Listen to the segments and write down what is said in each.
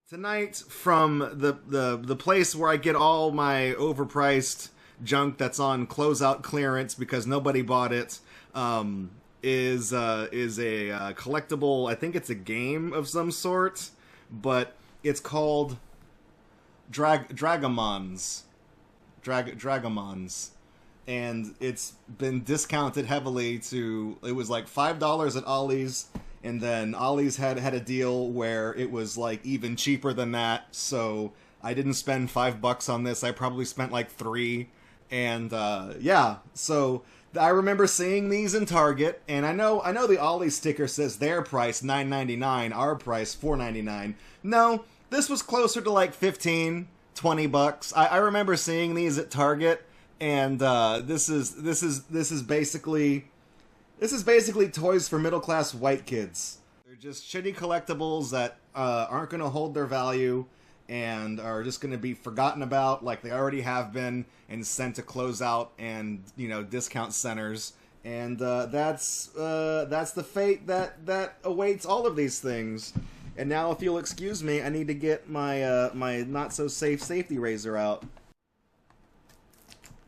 Tonight, from the place where I get all my overpriced junk that's on closeout clearance because nobody bought it, is a collectible. I think it's a game of some sort, but it's called Dragamonz. Dragamonz. And it's been discounted heavily to, it was like $5 at Ollie's, and then Ollie's had a deal where it was like even cheaper than that, so I didn't spend $5 on this. I probably spent like $3, and yeah, so I remember seeing these in Target, and I know the Ollie sticker says their price $9.99, our price $4.99. No, this was closer to like $15, $20. I remember seeing these at Target, and this is basically toys for middle-class white kids. They're just shitty collectibles that aren't going to hold their value and are just going to be forgotten about like they already have been and sent to closeout and, you know, discount centers. And that's the fate that awaits all of these things. And now, if you'll excuse me, I need to get my my not-so-safe safety razor out.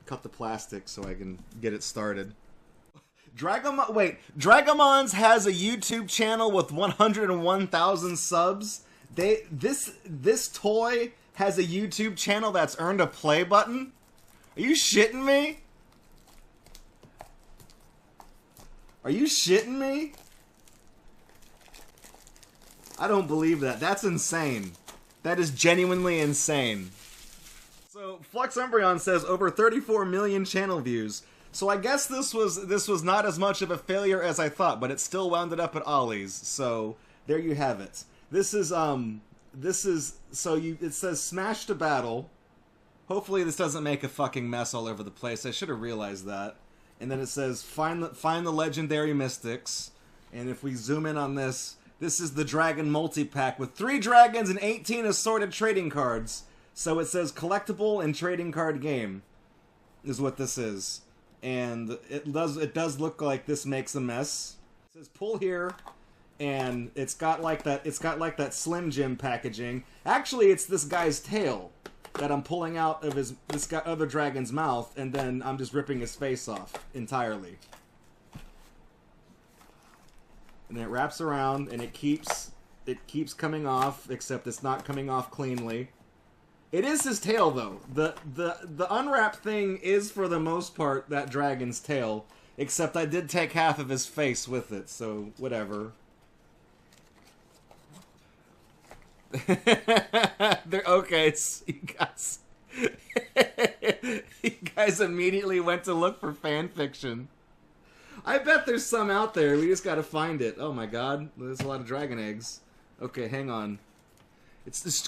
Cut the plastic so I can get it started. Dragamonz has a YouTube channel with 101,000 subs. This toy has a YouTube channel that's earned a play button? Are you shitting me? Are you shitting me? I don't believe that. That's insane. That is genuinely insane. So, Flux Umbreon says over 34 million channel views. So I guess this was not as much of a failure as I thought, but it still wound up at Ollie's. So there you have it. It says smash to battle. Hopefully this doesn't make a fucking mess all over the place. I should have realized that. And then it says find the legendary mystics. And if we zoom in on this, this is the dragon multi-pack with 3 dragons and 18 assorted trading cards. So it says collectible and trading card game is what this is. And it does look like this makes a mess. It says pull here, and it's got like that Slim Jim packaging. Actually, it's this guy's tail that I'm pulling out of this other dragon's mouth, and then I'm just ripping his face off entirely. And then it wraps around, and it keeps coming off, except it's not coming off cleanly. It is his tail, though. The unwrapped thing is, for the most part, that dragon's tail. Except I did take half of his face with it, so whatever. Okay, so you guys immediately went to look for fan fiction. I bet there's some out there. We just gotta find it. Oh my god, there's a lot of dragon eggs. Okay, hang on.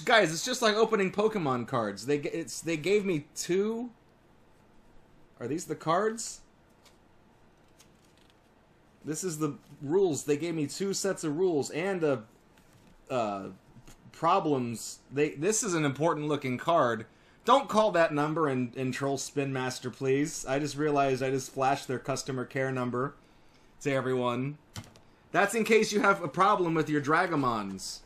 Guys, it's just like opening Pokemon cards. They gave me 2. Are these the cards? This is the rules. They gave me 2 sets of rules and problems. This is an important looking card. Don't call that number and troll Spin Master, please. I just realized I just flashed their customer care number to everyone. That's in case you have a problem with your Dragamonz.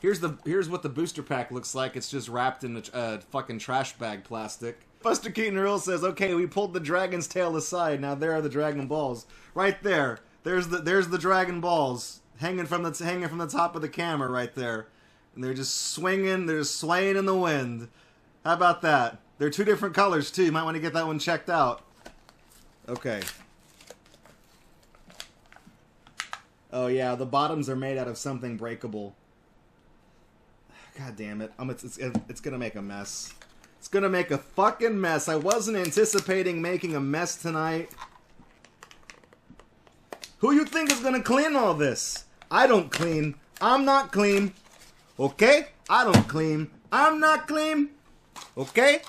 Here's what the booster pack looks like. It's just wrapped in a fucking trash bag plastic. Buster Keaton Rule says, "Okay, we pulled the dragon's tail aside. Now there are the Dragon Balls right there. There's the Dragon Balls hanging from the top of the camera right there, and they're just swinging. They're just swaying in the wind. How about that? They're 2 different colors too. You might want to get that one checked out. Okay. Oh yeah, the bottoms are made out of something breakable." God damn it. It's gonna make a mess. It's gonna make a fucking mess. I wasn't anticipating making a mess tonight. Who you think is gonna clean all this? I don't clean. I'm not clean. Okay? I don't clean. I'm not clean. Okay?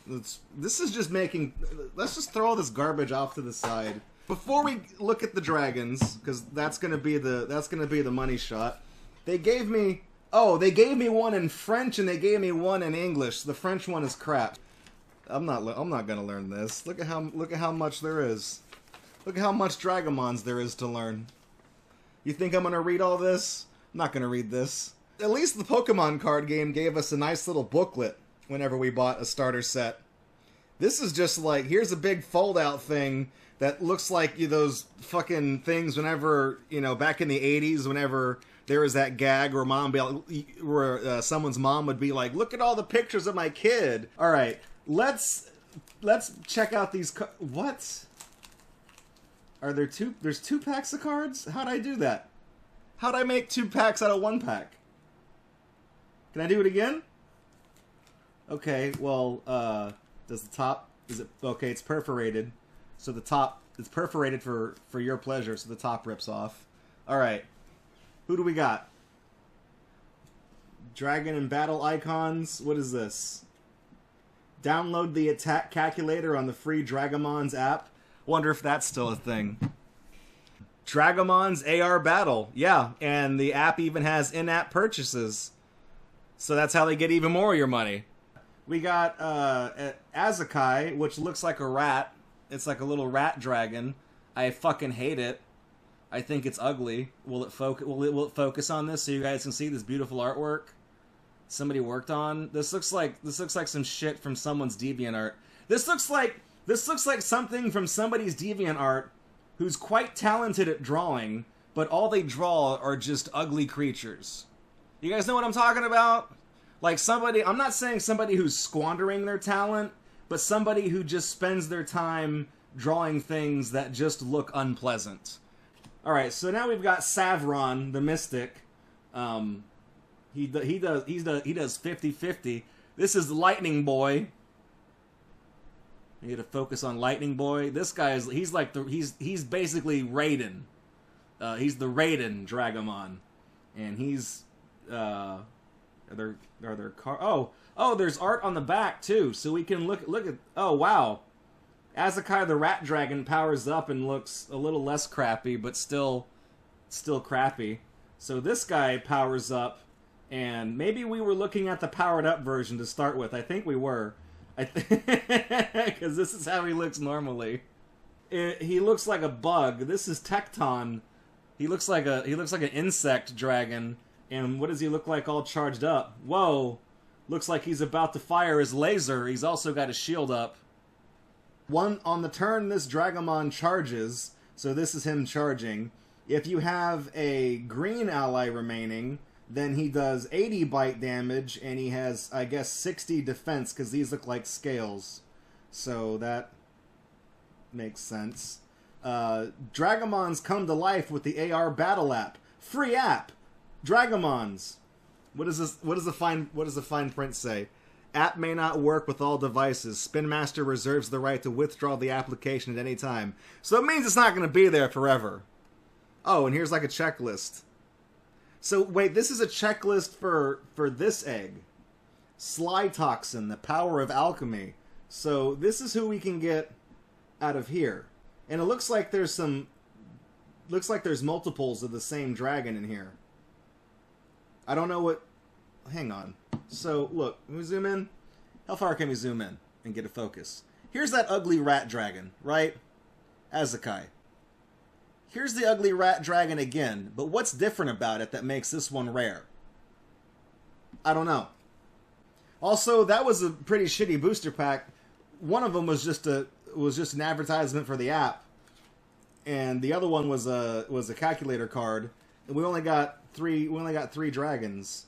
This is just making... Let's just throw all this garbage off to the side. Before we look at the dragons, because that's gonna be the money shot. They gave me one in French and they gave me one in English. The French one is crap. I'm not gonna learn this. Look at how much there is. Look at how much Dragamonz there is to learn. You think I'm gonna read all this? I'm not gonna read this. at least the Pokemon card game gave us a nice little booklet whenever we bought a starter set. This is just like, here's a big fold-out thing that looks like those fucking things whenever, back in the 80s, whenever there was that gag where someone's mom would be like, look at all the pictures of my kid. All right, let's check out these what? Are there two? There's 2 packs of cards? How'd I do that? How'd I make 2 packs out of 1 pack? Can I do it again? Okay, well, does the top, is it, okay, it's perforated. So the top, it's perforated for your pleasure, so the top rips off. Alright, who do we got? Dragon and Battle Icons, what is this? Download the attack calculator on the free Dragamonz app. Wonder if that's still a thing. Dragamonz AR Battle, yeah, and the app even has in-app purchases. So that's how they get even more of your money. We got Azakai, which looks like a rat. It's like a little rat dragon. I fucking hate it. I think it's ugly. Will it focus on this so you guys can see this beautiful artwork somebody worked on? This looks like some shit from someone's DeviantArt. This looks like something from somebody's DeviantArt who's quite talented at drawing, but all they draw are just ugly creatures. You guys know what I'm talking about? Like somebody, I'm not saying somebody who's squandering their talent, but somebody who just spends their time drawing things that just look unpleasant. Alright, so now we've got Savron, the Mystic. He does 50-50. This is Lightning Boy. You need to focus on Lightning Boy. This guy is, he's basically Raiden. He's the Raiden Dragamon. And he's, are there oh, there's art on the back too, so we can look at, oh wow. Azakai the Rat Dragon powers up and looks a little less crappy, but still crappy. So this guy powers up, and maybe we were looking at the powered up version to start with. I think we were. Because this is how he looks normally. He looks like a bug. This is Tecton. He looks like an insect dragon. And what does he look like all charged up? Whoa! Looks like he's about to fire his laser. He's also got his shield up. On the turn this Dragamon charges, so this is him charging. If you have a green ally remaining, then he does 80 bite damage, and he has, I guess, 60 defense, because these look like scales. So that makes sense. Dragamonz come to life with the AR Battle app. Free app! Dragamonz! What does the fine print say? App may not work with all devices. Spin Master reserves the right to withdraw the application at any time. So it means it's not going to be there forever. Oh, and here's like a checklist. So, wait, this is a checklist for this egg. Sly Toxin, the power of alchemy. So, this is who we can get out of here. And it looks like there's multiples of the same dragon in here. I don't know what... Hang on. So, look, can we zoom in? How far can we zoom in and get a focus? Here's that ugly rat dragon, right? Azakai. Here's the ugly rat dragon again, but what's different about it that makes this one rare? I don't know. Also, that was a pretty shitty booster pack. One of them was just an advertisement for the app, and the other one was a calculator card. And we only got three dragons.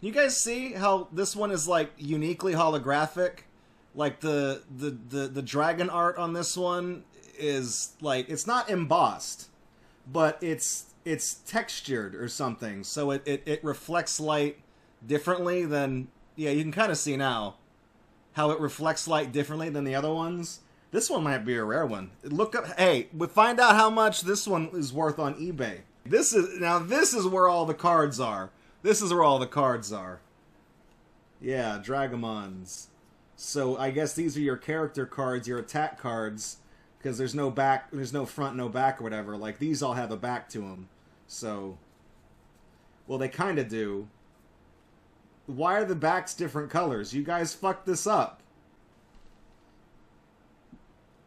You guys see how this one is like uniquely holographic? Like the dragon art on this one is like, it's not embossed, but it's textured or something, so it reflects light differently than, yeah, you can kind of see now how it reflects light differently than the other ones. This one might be a rare one. Look up, hey, we find out how much this one is worth on eBay. This is where all the cards are. This is where all the cards are. Yeah, Dragamonz. So I guess these are your character cards, your attack cards, because there's no back, there's no front, no back or whatever. Like, these all have a back to them. So, well, they kind of do. Why are the backs different colors? You guys fucked this up.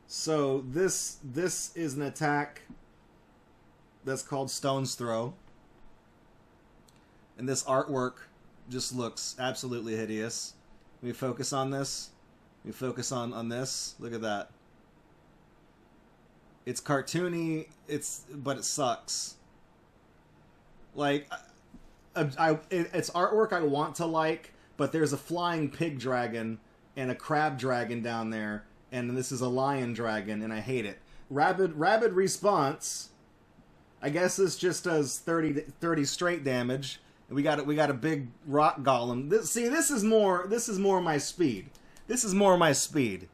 So this is an attack that's called Stone's Throw. And this artwork just looks absolutely hideous. Let me focus on this. Let me focus on this. Look at that. It's cartoony, but it sucks. Like, it's artwork I want to like, but there's a flying pig dragon and a crab dragon down there, and this is a lion dragon, and I hate it. Rabid response. I guess this just does 30 straight damage. We got a big rock golem. This is more my speed. This is more my speed.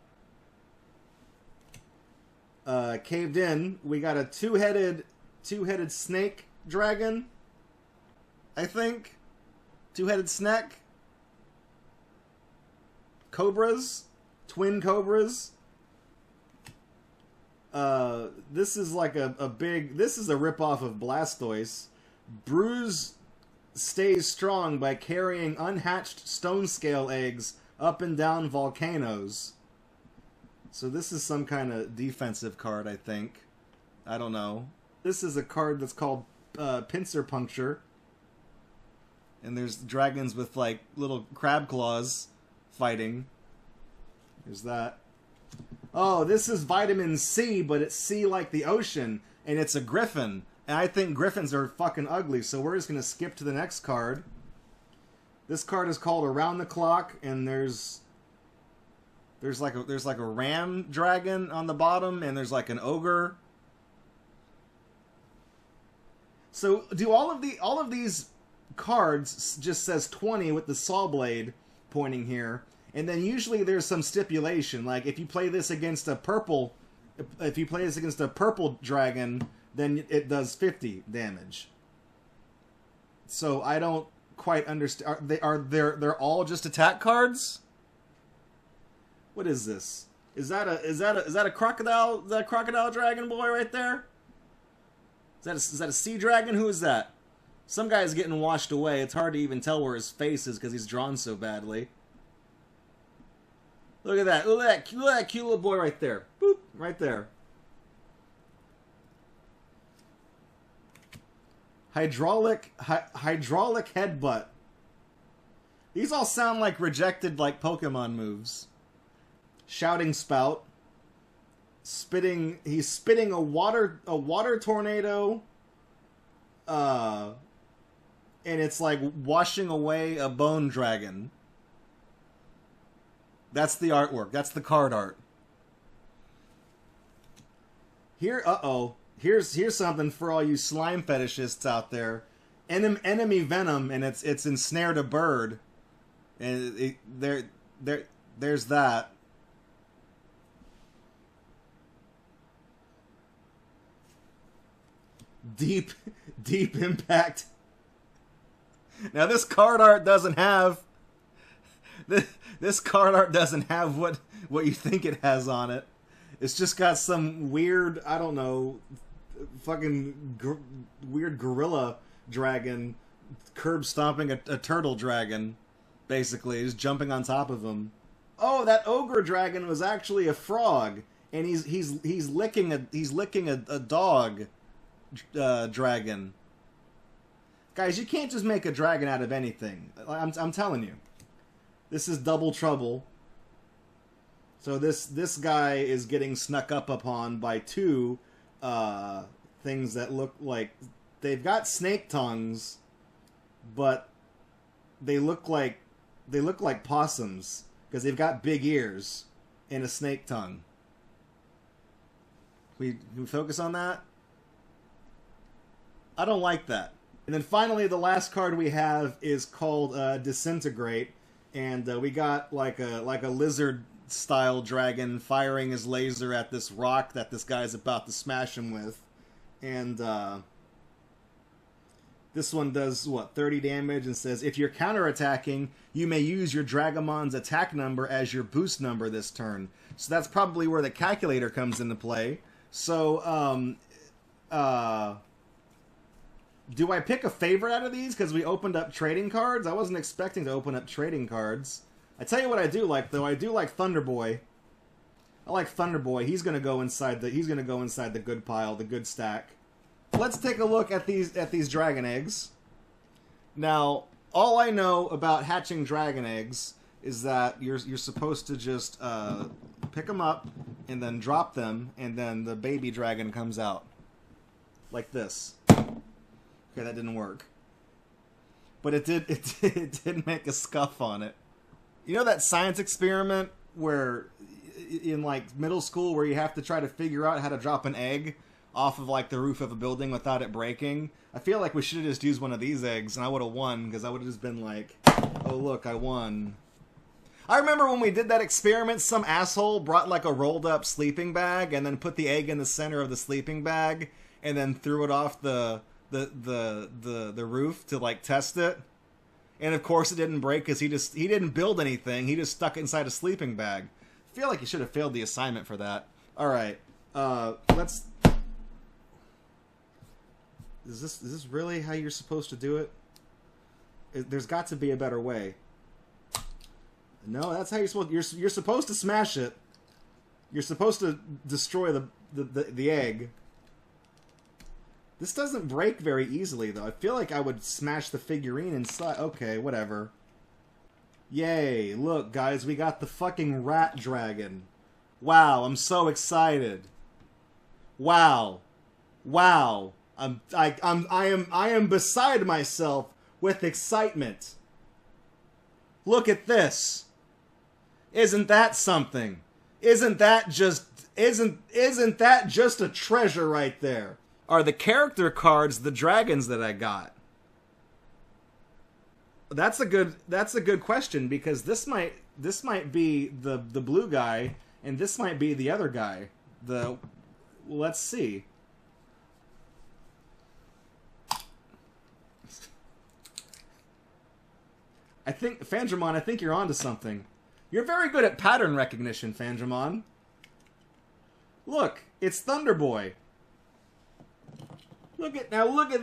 Caved in. We got a two-headed snake dragon. I think. Two-headed snake. Cobras. Twin cobras. This is like a big... This is a ripoff of Blastoise. Bruise stays strong by carrying unhatched stone scale eggs up and down volcanoes. So this is some kind of defensive card, I think. I don't know. This is a card that's called Pincer Puncture. And there's dragons with, like, little crab claws fighting. There's that. Oh, this is Vitamin C, but it's C like the ocean. And it's a griffin. And I think griffins are fucking ugly, so we're just going to skip to the next card. This card is called Around the Clock, and there's like a ram dragon on the bottom, and there's like an ogre. So do all of these cards just says 20 with the saw blade pointing here, and then usually there's some stipulation, like if you play this against a purple dragon, then it does 50 damage. So I don't quite understand. They're all just attack cards? What is this? Is that a crocodile? Is that a crocodile dragon boy right there? Is that a sea dragon? Who is that? Some guy's getting washed away. It's hard to even tell where his face is because he's drawn so badly. Look at that. Look at that cute little boy right there. Boop, right there. Hydraulic headbutt. These all sound like rejected like Pokemon moves. Shouting spout. He's spitting a water tornado. And it's like washing away a bone dragon. That's the artwork. That's the card art. Here, Here's something for all you slime fetishists out there. Enemy venom, and it's ensnared a bird. And there's that. Deep impact. Now this card art doesn't have this card art doesn't have what you think it has on it. It's just got some weird, I don't know, fucking weird gorilla dragon curb stomping a turtle dragon, basically, just jumping on top of him. Oh, that ogre dragon was actually a frog, and he's licking a dog dragon. Guys, you can't just make a dragon out of anything. I'm telling you, this is double trouble. So this guy is getting snuck up upon by two things that look like they've got snake tongues, but they look like possums because they've got big ears and a snake tongue. We focus on that. I don't like that. And then finally, the last card we have is called Disintegrate, and we got like a lizard style dragon firing his laser at this rock that this guy's about to smash him with. And this one does, 30 damage, and says, if you're counterattacking, you may use your Dragamonz attack number as your boost number this turn. So that's probably where the calculator comes into play. So, do I pick a favorite out of these? Because we opened up trading cards? I wasn't expecting to open up trading cards. I tell you what I do like, though. I do like Thunderboy. I like Thunderboy. He's gonna go inside the good pile, the good stack. Let's take a look at these dragon eggs. Now, all I know about hatching dragon eggs is that you're supposed to just pick them up and then drop them, and then the baby dragon comes out like this. Okay, that didn't work, but it did make a scuff on it. You know that science experiment where in like middle school where you have to try to figure out how to drop an egg off of like the roof of a building without it breaking? I feel like we should have just used one of these eggs and I would have won, because I would have just been like, oh look, I won. I remember when we did that experiment, some asshole brought like a rolled up sleeping bag and then put the egg in the center of the sleeping bag and then threw it off the roof to like test it. And of course it didn't break because he didn't build anything. He just stuck it inside a sleeping bag. I feel like he should have failed the assignment for that. All right, let's. Is this really how you're supposed to do it? There's got to be a better way. No, that's how you're supposed. You're supposed to smash it. You're supposed to destroy the egg. This doesn't break very easily, though. I feel like I would smash the figurine inside. Okay, whatever. Yay, look, guys, we got the fucking rat dragon. Wow, I'm so excited. Wow. Wow. I am beside myself with excitement. Look at this. Isn't that something? Isn't that just a treasure right there? Are the character cards the dragons that I got? That's a good question, because this might be the blue guy and this might be the other guy. Let's see. I think Fandramon, I think you're onto something. You're very good at pattern recognition, Fandramon. Look, it's Thunderboy. Look at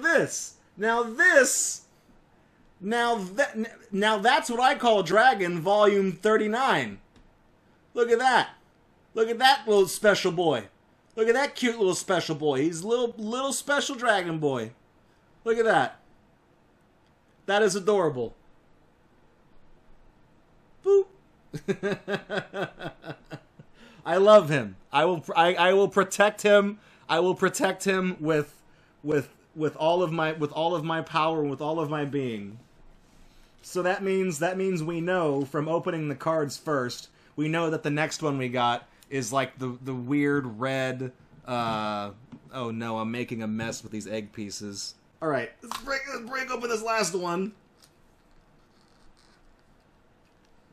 this. Now that's what I call Dragon Volume 39. Look at that. Look at that little special boy. Look at that cute little special boy. He's little special dragon boy. Look at that. That is adorable. Boop. I love him. I will protect him. I will protect him with all of my power and with all of my being. So that means we know from opening the cards first, we know that the next one we got is like the weird red oh no, I'm making a mess with these egg pieces. Alright, let's break open this last one.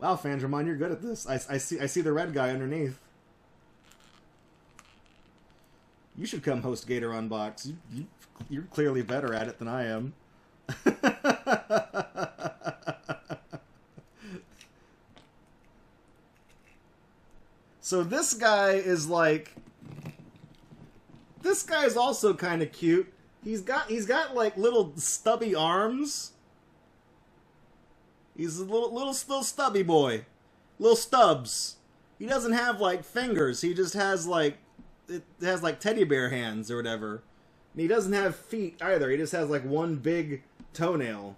Wow, Fandramon, you're good at this. I see the red guy underneath. You should come host GatorUNbox. You're clearly better at it than I am. So this guy is like... This guy is also kind of cute. He's got like little stubby arms. He's a little stubby boy. Little stubs. He doesn't have like fingers. He just has like... It has like teddy bear hands or whatever. And he doesn't have feet either. He just has like one big toenail.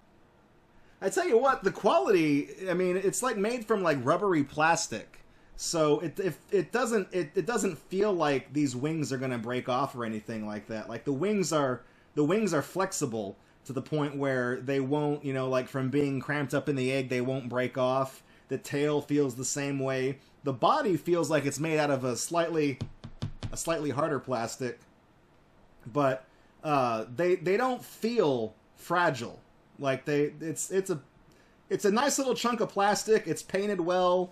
I tell you what, the quality, I mean, it's like made from like rubbery plastic. So it doesn't feel like these wings are going to break off or anything like that. Like the wings are flexible to the point where they won't, you know, like from being cramped up in the egg, they won't break off. The tail feels the same way. The body feels like it's made out of a slightly harder plastic, but they don't feel fragile. Like it's a nice little chunk of plastic. It's painted well.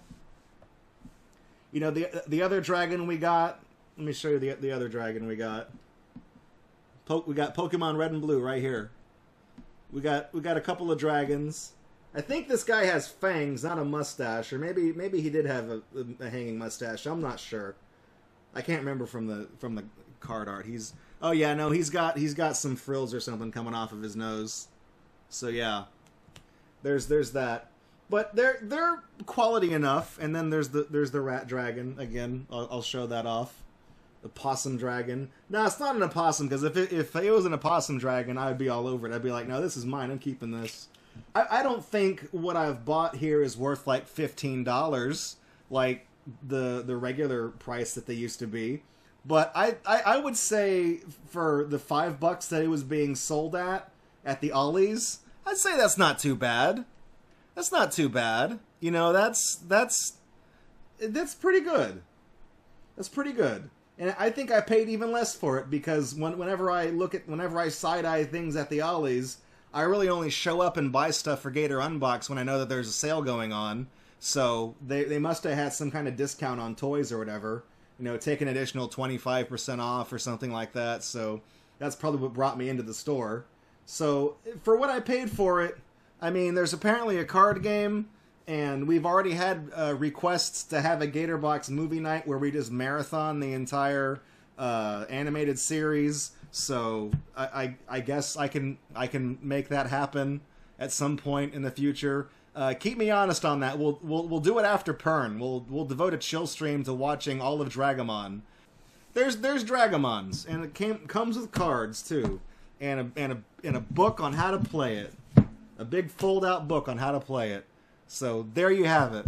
You know, the other dragon we got. Let me show you the other dragon we got. We got Pokemon Red and Blue right here. We got a couple of dragons. I think this guy has fangs, not a mustache, or maybe he did have a hanging mustache. I'm not sure. I can't remember from the card art. He's got some frills or something coming off of his nose. So yeah, there's that. But they're quality enough. And then there's the rat dragon again. I'll show that off. The possum dragon. No, it's not an opossum, because if it was an opossum dragon, I'd be all over it. I'd be like, no, this is mine. I'm keeping this. I don't think what I've bought here is worth like $15, like the regular price that they used to be. But I would say for the $5 that it was being sold at the Ollie's, I'd say that's not too bad. That's not too bad. You know, that's pretty good. That's pretty good. And I think I paid even less for it because whenever I side-eye things at the Ollie's, I really only show up and buy stuff for GatorUNbox when I know that there's a sale going on. So they must have had some kind of discount on toys or whatever. You know, take an additional 25% off or something like that. So that's probably what brought me into the store. So for what I paid for it, I mean, there's apparently a card game, and we've already had requests to have a GatorBox movie night where we just marathon the entire animated series. So I guess I can make that happen at some point in the future. Keep me honest on that. We'll do it after Pern. We'll devote a chill stream to watching all of Dragamonz. There's Dragamonz, and it comes with cards too, and a book on how to play it. A big fold-out book on how to play it. So there you have it.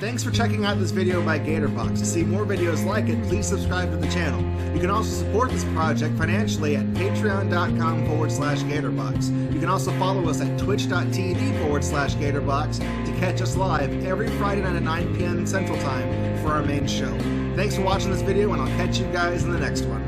Thanks for checking out this video by GatorBox. To see more videos like it, please subscribe to the channel. You can also support this project financially at patreon.com/GatorBox. You can also follow us at twitch.tv/GatorBox to catch us live every Friday night at 9 p.m. Central Time for our main show. Thanks for watching this video, and I'll catch you guys in the next one.